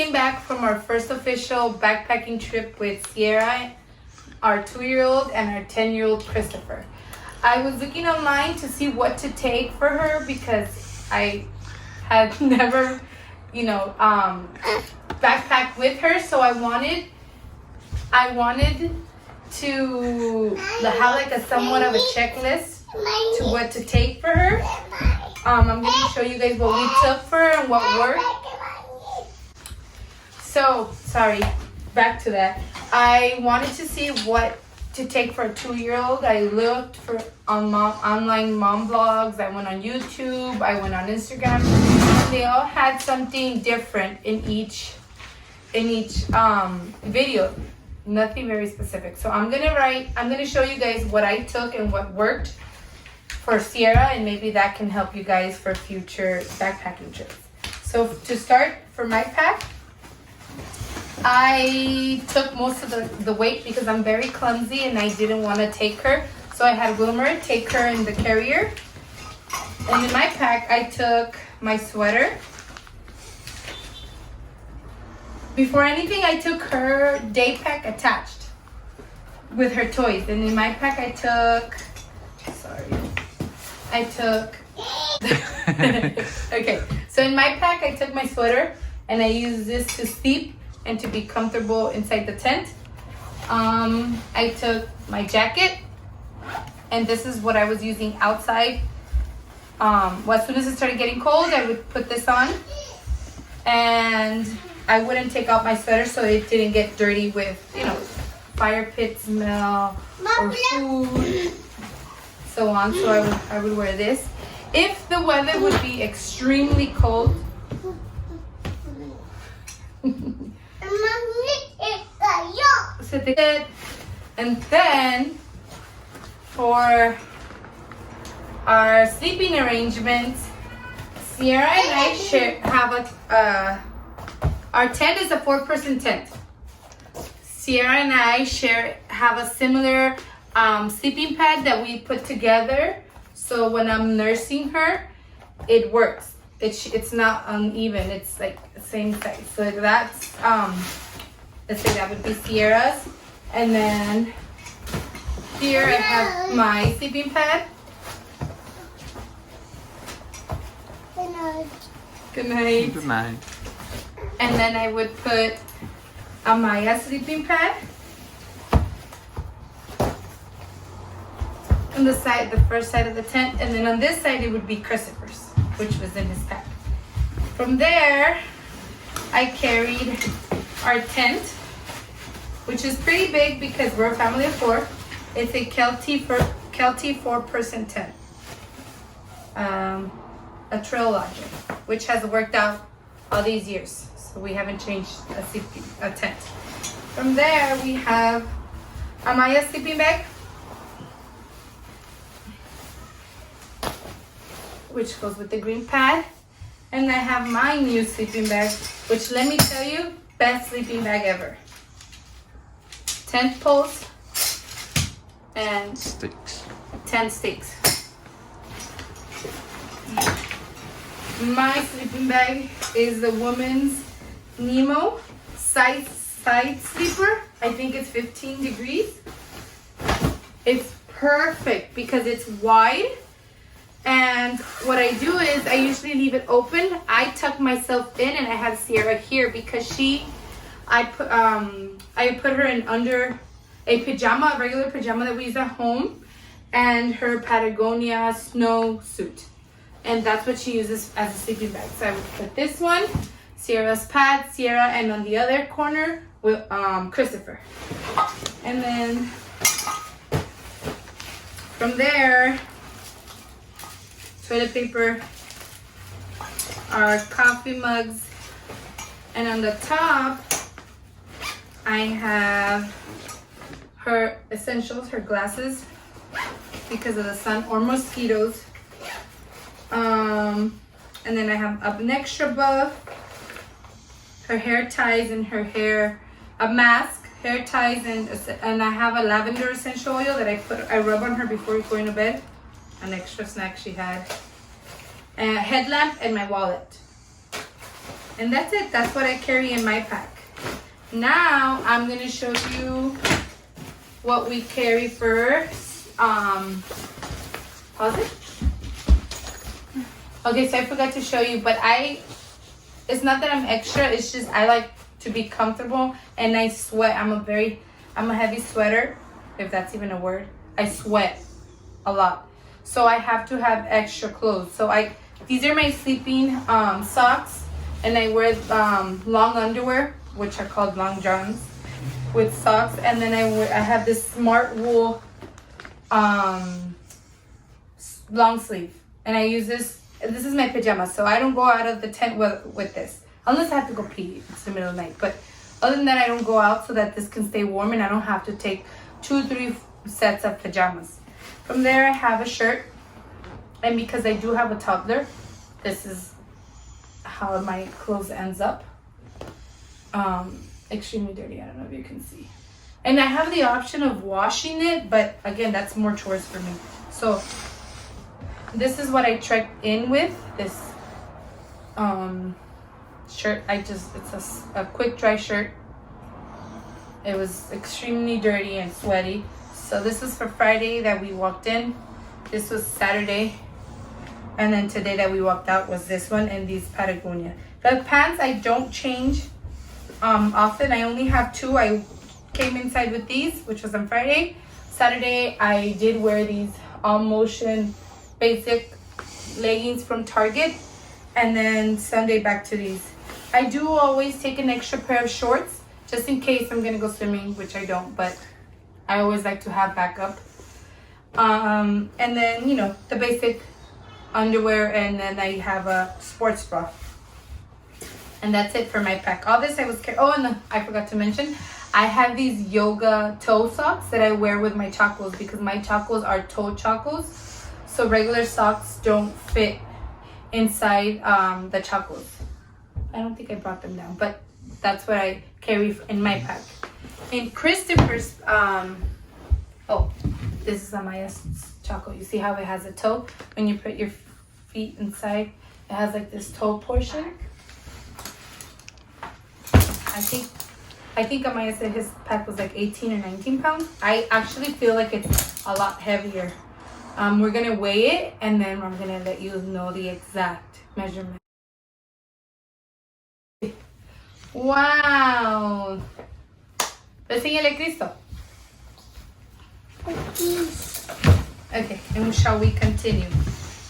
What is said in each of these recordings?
came back from our first official backpacking trip with Sierra, our 2-year-old, and our 10-year-old Christopher. I was looking online to see what to take for her because I had never, backpacked with her. So I wanted to have like a somewhat of a checklist to what to take for her. I'm going to show you guys what we took for her and what worked. So, sorry, back to that. I wanted to see what to take for a 2-year-old. I looked for online mom blogs. I went on YouTube. I went on Instagram. They all had something different in each video. Nothing very specific. So I'm gonna show you guys what I took and what worked for Sierra, and maybe that can help you guys for future backpacking trips. So to start, for my pack, I took most of the weight because I'm very clumsy and I didn't want to take her. So I had Wilmer take her in the carrier. And in my pack, I took my sweater. Before anything, I took her day pack attached with her toys. And in my pack, okay. So in my pack, I took my sweater and I used this to sleep and to be comfortable inside the tent. I took my jacket, and this is what I was using outside. As soon as it started getting cold, I would put this on, and I wouldn't take off my sweater so it didn't get dirty with, fire pit smell or food, so on. So I would wear this. If the weather would be extremely cold, and then for our sleeping arrangements, Sierra and I have our tent is a 4-person tent. Sierra and I have a similar sleeping pad that we put together. So when I'm nursing her, it works. It's not uneven. It's like the same size. So that's let's say that would be Sierra's, and then here I have my sleeping pad. Good night. Good night. Good night. And then I would put Amaya's sleeping pad on the first side of the tent, and then on this side it would be Christopher's, which was in his pack. From there, I carried our tent, which is pretty big because we're a family of 4. It's a Kelty 4-person tent, a trail lodger, which has worked out all these years. So we haven't changed a tent. From there, we have Amaya's sleeping bag, which goes with the green pad. And I have my new sleeping bag, which, let me tell you, best sleeping bag ever. Tent poles and Sticks. 10 sticks. My sleeping bag is the woman's Nemo side sleeper. I think it's 15 degrees. It's perfect because it's wide. And what I do is I usually leave it open. I tuck myself in, and I have Sierra here because I put her in under a pajama, a regular pajama that we use at home, and her Patagonia snow suit. And that's what she uses as a sleeping bag. So I would put this one, Sierra's pad, Sierra, and on the other corner with Christopher. And then from there, toilet paper, our coffee mugs, and on the top, I have her essentials, her glasses, because of the sun or mosquitoes. And then I have an extra buff, her hair ties and her hair, a mask, hair ties, and I have a lavender essential oil that I rub on her before going to bed. An extra snack she had, a headlamp, and my wallet. And that's it. That's what I carry in my pack. Now I'm gonna show you what we carry first. Pause it. Okay, so I forgot to show you, but it's not that I'm extra, it's just I like to be comfortable and I sweat. I'm a heavy sweater, if that's even a word. I sweat a lot. So I have to have extra clothes. So these are my sleeping socks, and I wear long underwear, which are called long johns, with socks, and then I have this smart wool long sleeve, and I use this is my pajamas, so I don't go out of the tent with this unless I have to go pee. It's the middle of the night, but other than that I don't go out, so that this can stay warm and I don't have to take 2-3 sets of pajamas. From there I have a shirt, and because I do have a toddler, this is how my clothes ends up. Extremely dirty. I don't know if you can see. And I have the option of washing it, but again, that's more chores for me. So this is what I trekked in with. This shirt, it's a quick dry shirt. It was extremely dirty and sweaty. So this was for Friday that we walked in. This was Saturday. And then today that we walked out was this one and these Patagonia. The pants I don't change often. I only have 2. I came inside with these, which was on Friday. Saturday I did wear these all motion basic leggings from Target, and then Sunday back to these. I do always take an extra pair of shorts just in case I'm gonna go swimming, which I don't, but I always like to have backup. And then, you know, the basic underwear, and then I have a sports bra. And that's it for my pack. All this I was carrying. Oh, and I forgot to mention, I have these yoga toe socks that I wear with my chacos, because my chacos are toe chacos. So regular socks don't fit inside the chacos. I don't think I brought them down, but that's what I carry in my pack. In Christopher's, oh, this is Amaya's chaco. You see how it has a toe? When you put your feet inside, it has like this toe portion. I think Amaya said his pack was like 18 or 19 pounds. I actually feel like it's a lot heavier. We're gonna weigh it, and then I'm gonna let you know the exact measurement. Wow. Enséñale Cristo. Okay, and shall we continue?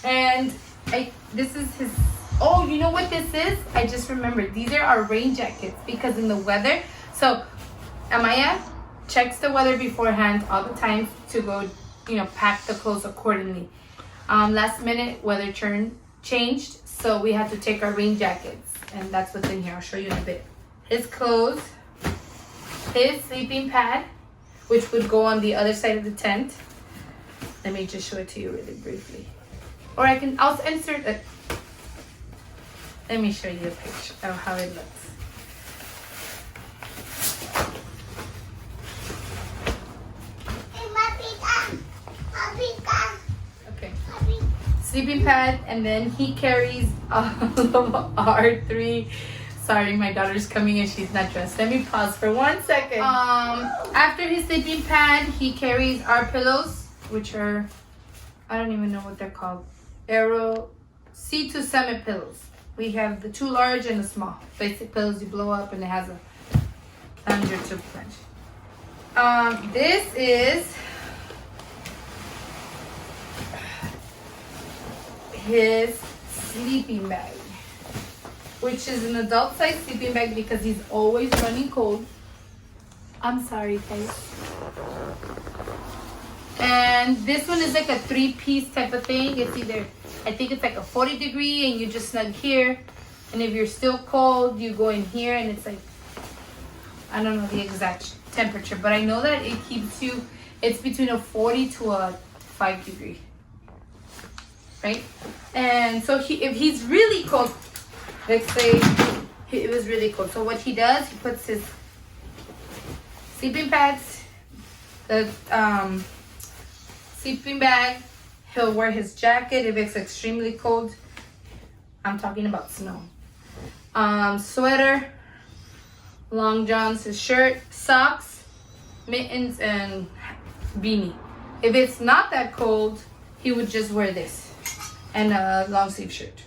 And this is his. Oh, you know what this is? I just remembered. These are our rain jackets, because in the weather. So Amaya checks the weather beforehand all the time to go, you know, pack the clothes accordingly. Last minute weather changed, so we had to take our rain jackets, and that's what's in here. I'll show you in a bit. His clothes, his sleeping pad, which would go on the other side of the tent. Let me just show it to you really briefly. Or I'll insert it. Let me show you a picture of how it looks. Okay. Sleeping pad, and then he carries all of our 3. Sorry, my daughter's coming and she's not dressed. Let me pause for 1 second. After his sleeping pad, he carries our pillows, which are, I don't even know what they're called. Aero C2 Summit pillows. We have the 2 large and the small. Basic pillows you blow up, and it has a plunger to plunge. This is his sleeping bag, which is an adult size sleeping bag because he's always running cold. I'm sorry, guys. And this one is like a 3-piece type of thing. It's either, I think it's like a 40-degree and you just snug here. And if you're still cold, you go in here, and it's like, I don't know the exact temperature, but I know that it keeps you, it's between a 40 to a 5-degree. Right? And so if he's really cold, let's say it was really cold. So what he does, he puts his sleeping pads, the sleeping bag, he'll wear his jacket if it's extremely cold. I'm talking about snow. sweater, long johns, his shirt, socks, mittens, and beanie. If it's not that cold, he would just wear this and a long sleeve shirt,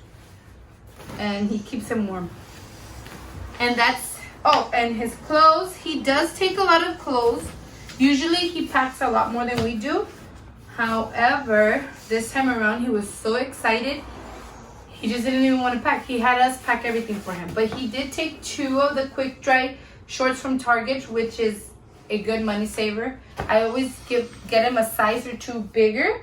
and he keeps him warm. And that's, oh, and his clothes, he does take a lot of clothes. Usually he packs a lot more than we do. However, this time around he was so excited, he just didn't even want to pack. He had us pack everything for him. But he did take 2 of the quick dry shorts from Target, which is a good money saver. I always get him a size or 2 bigger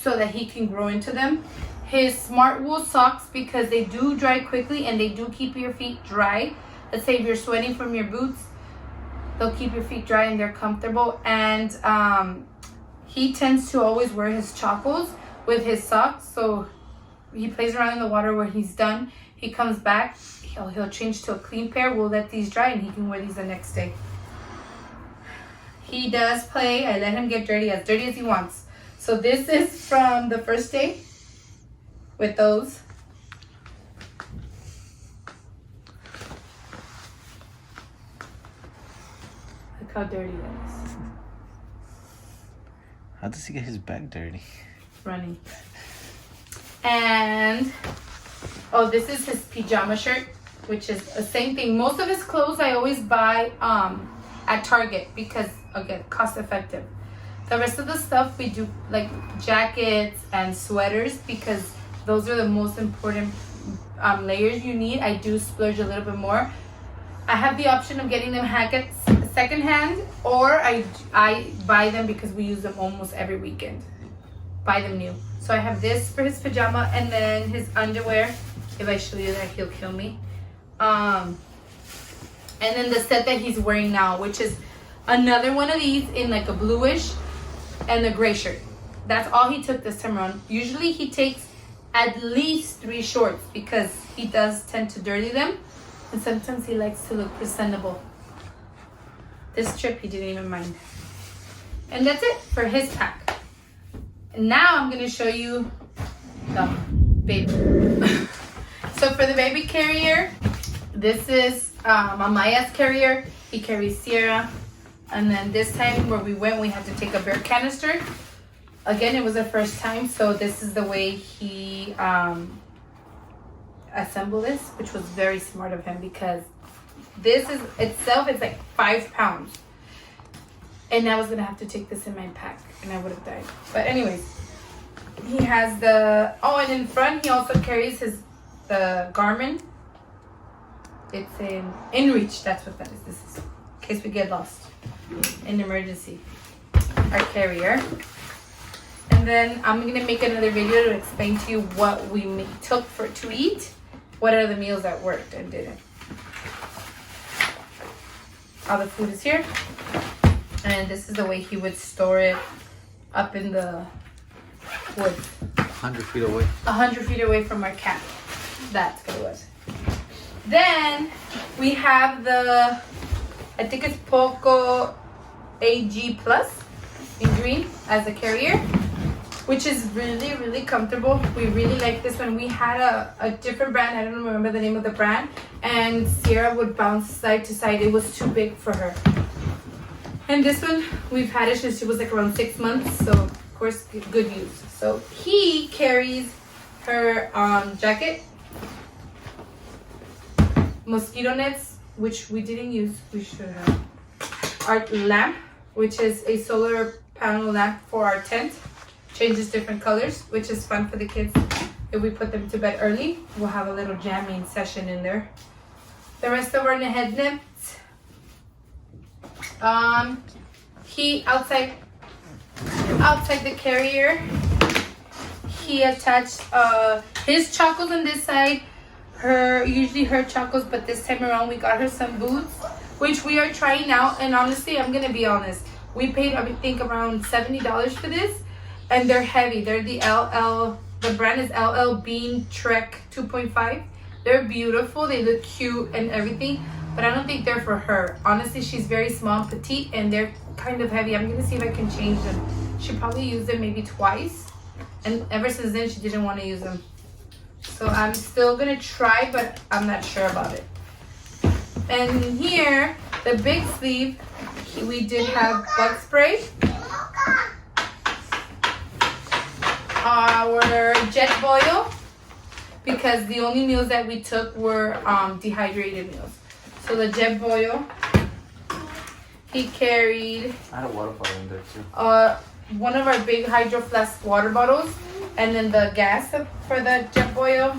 so that he can grow into them. His smart wool socks, because they do dry quickly and they do keep your feet dry. Let's say if you're sweating from your boots, they'll keep your feet dry and they're comfortable. And he tends to always wear his chocos with his socks, so he plays around in the water. When he's done, he comes back, he'll change to a clean pair. We'll let these dry and he can wear these the next day. He does play. I let him get dirty as he wants. So this is from the first day with those. Look how dirty that is. How does he get his back dirty? Running. And oh, this is his pajama shirt, which is the same thing. Most of his clothes I always buy at Target because, again, cost effective. The rest of the stuff we do like jackets and sweaters because those are the most important layers you need. I do splurge a little bit more. I have the option of getting them secondhand, or I buy them because we use them almost every weekend. Buy them new. So I have this for his pajama, and then his underwear. If I show you that, he'll kill me. And then the set that he's wearing now, which is another one of these in like a bluish and a gray shirt. That's all he took this time around. Usually he takes at least 3 shorts because he does tend to dirty them, and sometimes he likes to look presentable. This trip he didn't even mind. And that's it for his pack. And now I'm gonna show you the baby. So for the baby carrier, this is Amayas carrier. He carries Sierra. And then this time where we went, we had to take a beer canister. Again, it was the first time, so this is the way he assembled this, which was very smart of him because this is itself, it's like 5 pounds. And I was gonna have to take this in my pack and I would have died. But anyways, he has the, oh, and in front he also carries the Garmin. It's an InReach, that's what that is. This is in case we get lost in emergency. Our carrier. And then I'm gonna make another video to explain to you what we took to eat. What are the meals that worked and didn't. All the food is here. And this is the way he would store it up in the woods. 100 feet away. 100 feet away from our camp. That's what it was. Then we have the, I think it's Poco AG Plus in green as a carrier, which is really, really comfortable. We really like this one. We had a different brand. I don't remember the name of the brand. And Sierra would bounce side to side. It was too big for her. And this one, we've had it since she was like around 6 months. So, of course, good use. So, he carries her jacket, mosquito nets, which we didn't use. We should have. Our lamp, which is a solar panel lamp for our tent. Changes different colors, which is fun for the kids. If we put them to bed early, we'll have a little jamming session in there. The rest of our head nets. He outside the carrier, he attached his chocos on this side, usually her chocos, but this time around we got her some boots, which we are trying out. And honestly, I'm gonna be honest, we paid I think around $70 for this, and they're heavy. They're the the brand is LL Bean Trek 2.5. They're beautiful, they look cute and everything, but I don't think they're for her. Honestly, she's very small and petite, and they're kind of heavy. I'm gonna see if I can change them. She probably used them maybe twice, and ever since then she didn't want to use them. So I'm still gonna try, but I'm not sure about it. And here, the big sleeve, we did have bug spray. Our jet boil, because the only meals that we took were dehydrated meals. So the jet boil, he carried I had a water bottle in there too. one of our big Hydro Flask water bottles, and then the gas for the jet boil.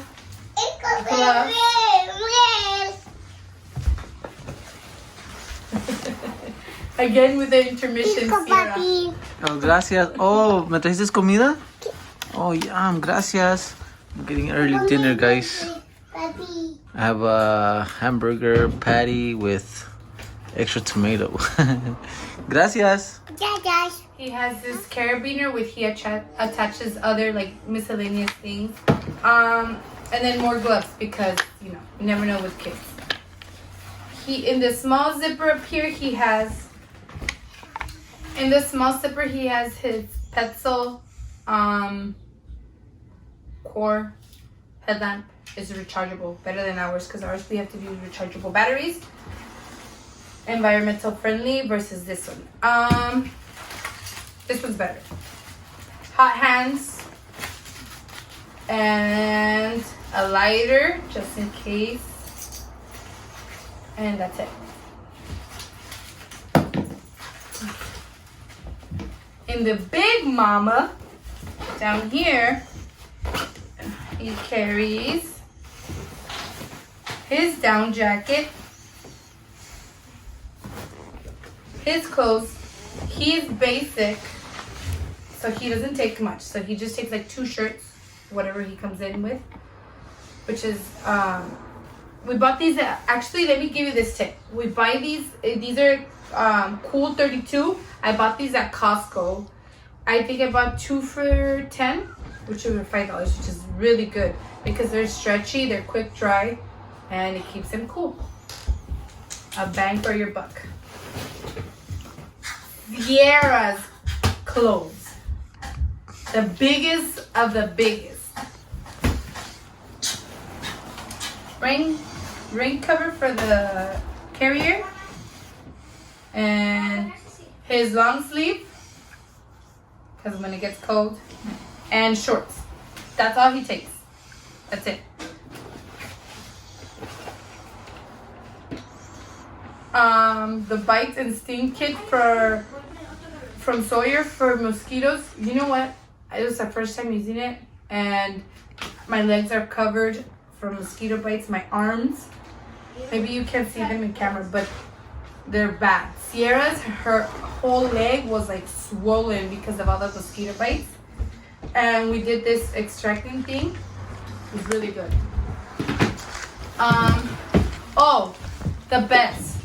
Plus, again with the intermission. Sierra. Oh, gracias. Oh, ¿me trajiste comida? Oh, yum, gracias. I'm getting early dinner, guys. I have a hamburger patty with extra tomato. Gracias. He has this carabiner with he attaches other like miscellaneous things. And then more gloves because you never know with kids. He in the small zipper up here he has his Petzl core headlamp. Is rechargeable, better than ours because ours we have to use rechargeable batteries. Environmental friendly versus this one. This one's better. Hot hands and a lighter just in case. And that's it. In the big mama, down here, he carries his down jacket, his clothes. He's basic, so he doesn't take much. So he just takes like 2 shirts, whatever he comes in with, which is, we bought these, actually, let me give you this tip. We buy these are Cool 32. I bought these at Costco. I think I bought 2 for $10, which were $5, which is really good because they're stretchy, they're quick dry, and it keeps them cool. A bang for your buck. Sierra's clothes. The biggest of the biggest. Rain cover for the carrier. And his long sleeve, because when it gets cold. And shorts. That's all he takes. That's it. The bite and sting kit from Sawyer for mosquitoes. You know what? It was the first time using it, and my legs are covered from mosquito bites. My arms. Maybe you can't see them in camera, but they're bad. Sierra's, her whole leg was like swollen because of all the mosquito bites. And we did this extracting thing. It was really good. Oh, the best.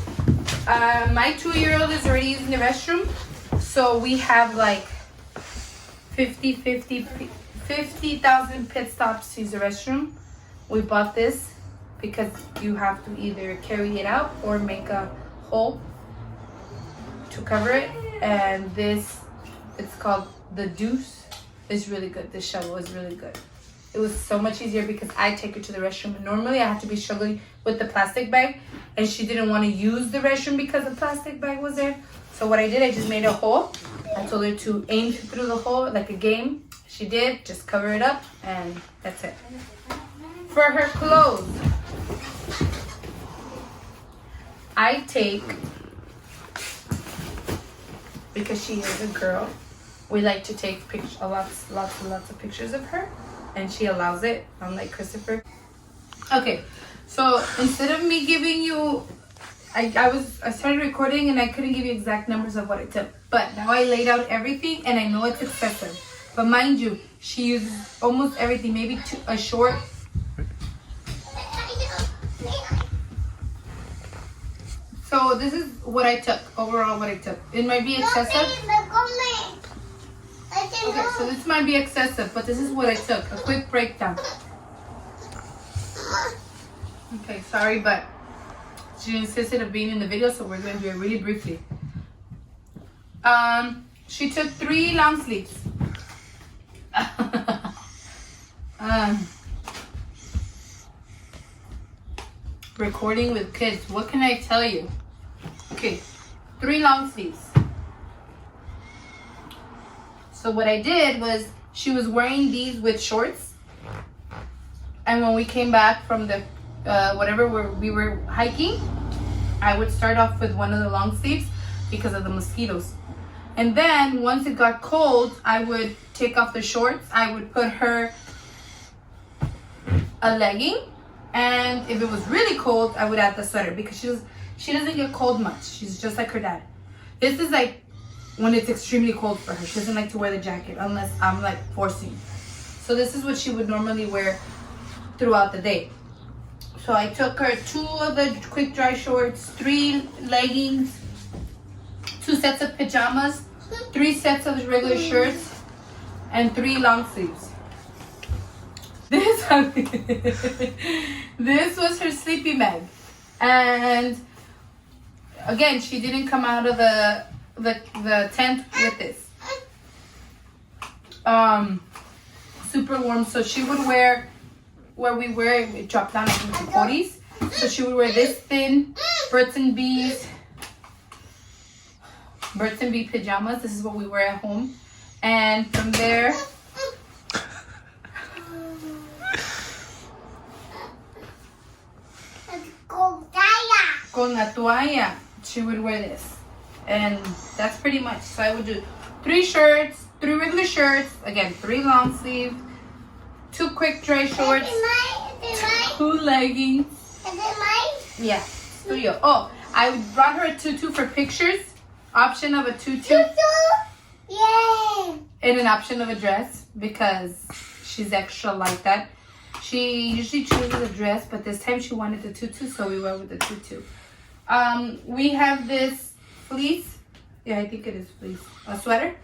My 2-year-old is already using the restroom. So we have like 50,000 pit stops to use the restroom. We bought this because you have to either carry it out or make a hole to cover it. And this, it's called the Deuce. It's really good. This shovel is really good. It was so much easier because I take her to the restroom. And normally I have to be struggling with the plastic bag. And she didn't want to use the restroom because the plastic bag was there. So what I did, I just made a hole. I told her to aim through the hole like a game. She did. Just cover it up. And that's it. For her clothes, I take, because she is a girl, we like to take lots and lots of pictures of her, and she allows it, unlike Christopher. Okay, so instead of me giving you, I started recording and I couldn't give you exact numbers of what it took, but now I laid out everything and I know it's excessive. But mind you, she uses almost everything, maybe a short. So this is what I took, overall what I took. It might be excessive. Okay, so this might be excessive, but this is what I took. A quick breakdown. Okay, sorry, but she insisted of being in the video, so we're going to do it really briefly. She took 3 long sleeves. recording with kids. What can I tell you? Okay, 3 long sleeves. So what I did was, she was wearing these with shorts. And when we came back from the, we were hiking, I would start off with one of the long sleeves because of the mosquitoes. And then once it got cold, I would take off the shorts. I would put her a legging. And if it was really cold, I would add the sweater because she doesn't get cold much. She's just like her dad. This is like when it's extremely cold for her. She doesn't like to wear the jacket unless I'm like forcing. So this is what she would normally wear throughout the day. So I took her 2 of the quick dry shorts, 3 leggings, 2 sets of pajamas, 3 sets of regular shirts, and 3 long sleeves. This was her sleeping bag. And again, she didn't come out of the tent with this. Super warm, so she would wear, where we wear, it dropped down into the 40s. So she would wear this thin Birds and Bee pajamas. This is what we wear at home. And from there, con la toalla, she would wear this. And that's pretty much. So I would do 3 shirts, 3 regular shirts, again 3 long sleeves, 2 quick dry shorts, 2 leggings. Yeah, studio. Oh, I brought her a tutu for pictures. Option of a tutu. Yeah. And an option of a dress because she's extra like that. She usually chooses a dress, but this time she wanted the tutu, so we went with the tutu. We have this fleece. Yeah, I think it is fleece. A sweater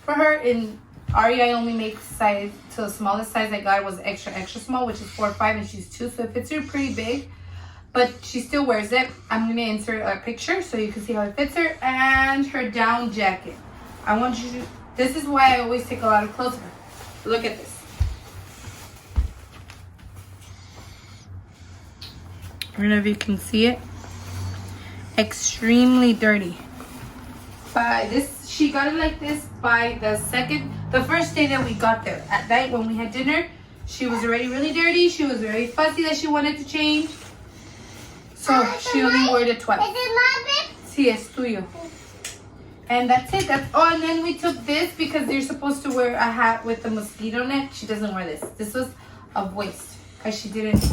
for her. In REI only makes size, so the smallest size I got was extra small, which is 4 or 5, and she's 2, so it fits her pretty big. But she still wears it. I'm gonna insert a picture so you can see how it fits her. And her down jacket. I want you to. This is why I always take a lot of clothes of her. Look at this. I don't know if you can see it. Extremely dirty. By this, she got it like this by the first day that we got there. At night when we had dinner, she was already really dirty. She was very fussy that she wanted to change. So she only wore it twice. Sí, es tuyo. And that's it. And then we took this because they're supposed to wear a hat with a mosquito net. She doesn't wear this. This was a waste because she didn't.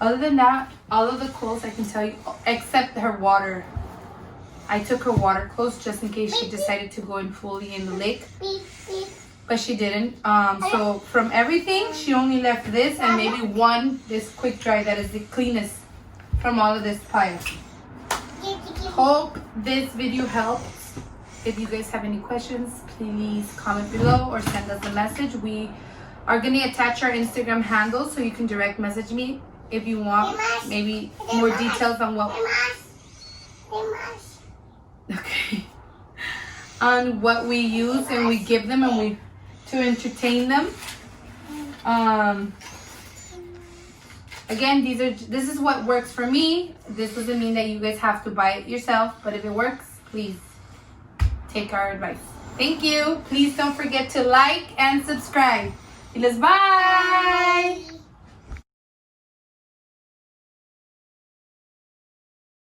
Other than that, all of the clothes I can tell you, except her water. I took her water clothes just in case she decided to go in fully in the lake. But she didn't. So from everything, she only left this and maybe this quick dry that is the cleanest from all of this pile. Hope this video helps. If you guys have any questions, please comment below or send us a message. We are going to attach our Instagram handle so you can direct message me if you want maybe more details on what on what we use and we give them and to entertain them. Again, this is what works for me. This doesn't mean that you guys have to buy it yourself, but if it works, please take our advice. Thank you. Please don't forget to like and subscribe. Bye.